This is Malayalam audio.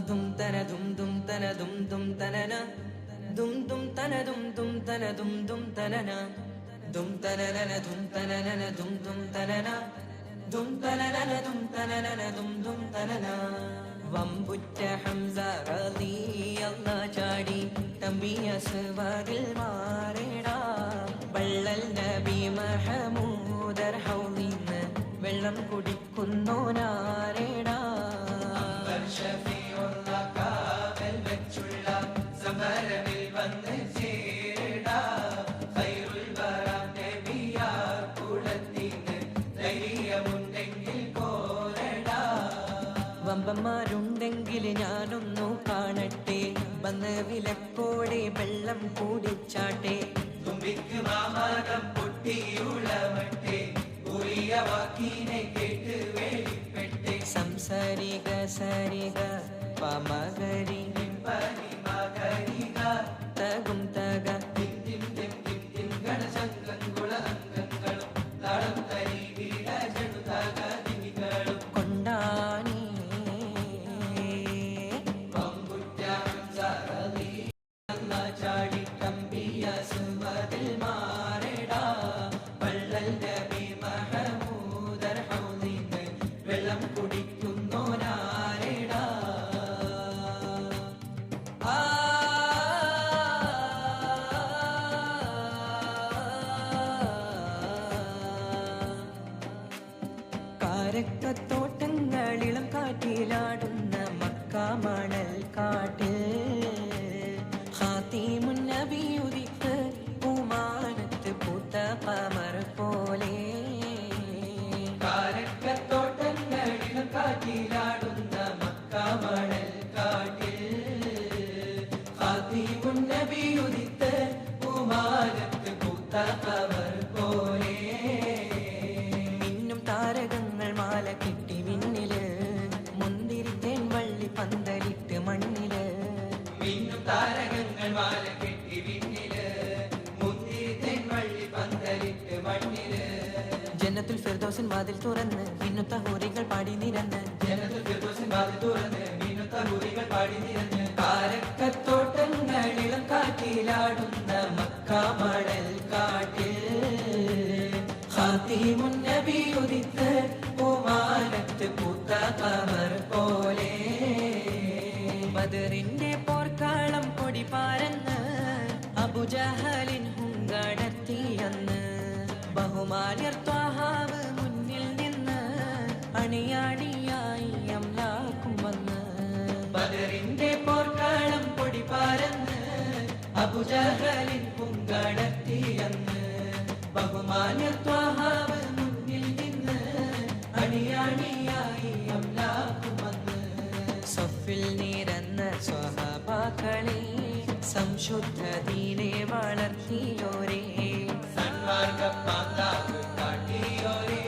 dum tana dum dum tana dum dum tanana dum dum tana dum dum tana dum dum tanana dum tanana dum tanana dum dum tanana dum tanana dum tanana dum dum tanana വമ്പുറ്റ Hamza റളിയല്ലാഹു ചാടി തമ്പിയ സുവദിൽ മാറേടാ വള്ളൽ നബി മഹമൂദർ ഹൗലിന്ന് വെള്ളം കുടിക്കുന്നോനാരേടാ സമരമിൽ വന്ന് ചേരടാ ഖൈറുൽ വറാം നബിയാർ കുളത്തിന് ധൈര്യമുണ്ടെങ്കിൽ പോരടാ വമ്പന്മാരുണ്ടെങ്കിൽ ഞാനൊന്നു കാണട്ടെ വന്ന് വിലക്കോടെ വെള്ളം കൂടിച്ചാട്ടെ തുമ്പിക്ക് മാമാകം പൊട്ടിയുളവട്ടെ ഉറിയ വാക്കിനെ കേട്ട് വേളിപ്പെട്ടെ സംസരിക സരിക പമകരി തകും തക ഗണശങ്കങ്കുള അംഗങ്ങളും താളം തരി വീടജടുതകളും കൊണ്ടാണി ചാടി കമ്പിയ സുവദിൽ മാറേടാ വള്ളൽ നബി മഹമൂദർ ഹൗലിന്ന് വെള്ളം കുടിക്കുന്നോനാരേടാ കാരക്കത്തോട്ടങ്ങളിളം കാറ്റിലാടുന്ന മക്ക മണൽ കാട്ടിൽ ഖാതിമുൻ നബി ഉദിത്ത് പൂമാനത്ത് പൂത്ത ഖമർ പോലെ കാരക്കത്തോട്ടങ്ങളിളം കാറ്റിലാടുന്ന മക്ക മണൽ കാട്ടിൽ ഖാതിമുൻ നബി ഉദിത്ത് പൂമാനത്ത് പൂത്ത ഖമർ പോലെ താരകങ്ങൾ മാല കെട്ടി വിണ്ണില് മുന്തിരിത്തേൻ വള്ളി പന്തലിട്ട് മണ്ണില് മിന്നും താരകങ്ങൾ മാല കെട്ടി വിണ്ണില് മുന്തിരിത്തേൻ വള്ളി പന്തലിട്ട് മണ്ണില് ജന്നത്തുൽ ഫിർദൗസിൻ വാതിൽ തുറന്ന് മിന്നുത്ത ഹൂറികൾ പാടി നിരന്ന് ജന്നത്തുൽ ഫിർദൗസിൻ വാതിൽ തുറന്ന് മിന്നുത്ത ഹൂറികൾ പാടി നിരന്ന് കാരക്കത്തോട്ടങ്ങളിളം കാറ്റിലാടുന്ന മക്ക മണൽ കാട്ടിൽ ഖാതിമുൻ നബി ഉദിത്ത് പൂമാനത്ത് പൂത്ത ഖമർ പോലെ ബദറിന്റെ പോർക്കാളം കൊടി പാരന്ന് അബൂജഹലിൻ ഹുങ്കടത്തിയെന്ന് ബഹുമാന്യർ ത്വാഹാവ് മുന്നിൽ നിന്ന് അണിയാടിയായി അംലാക്കും വന്ന് ബദറിന്റെ പോർക്കാളം കൊടി പാരന്ന് അബൂജഹലിൻ ഹുങ്കടത്തിയെന്ന് ബഹുമാന്യർ ത്വാഹാവ് മുന്നിൽ നിന്ന് അണിയാണിയായി അംലാക്കും വന്ന് സഫിൽ നിരന്ന സ്വഹാബാക്കളെ സംശുദ്ധ ദീനെ വളർത്തിയോരേ സന്മാർഗ പാതാവ് കാട്ടിയോരേ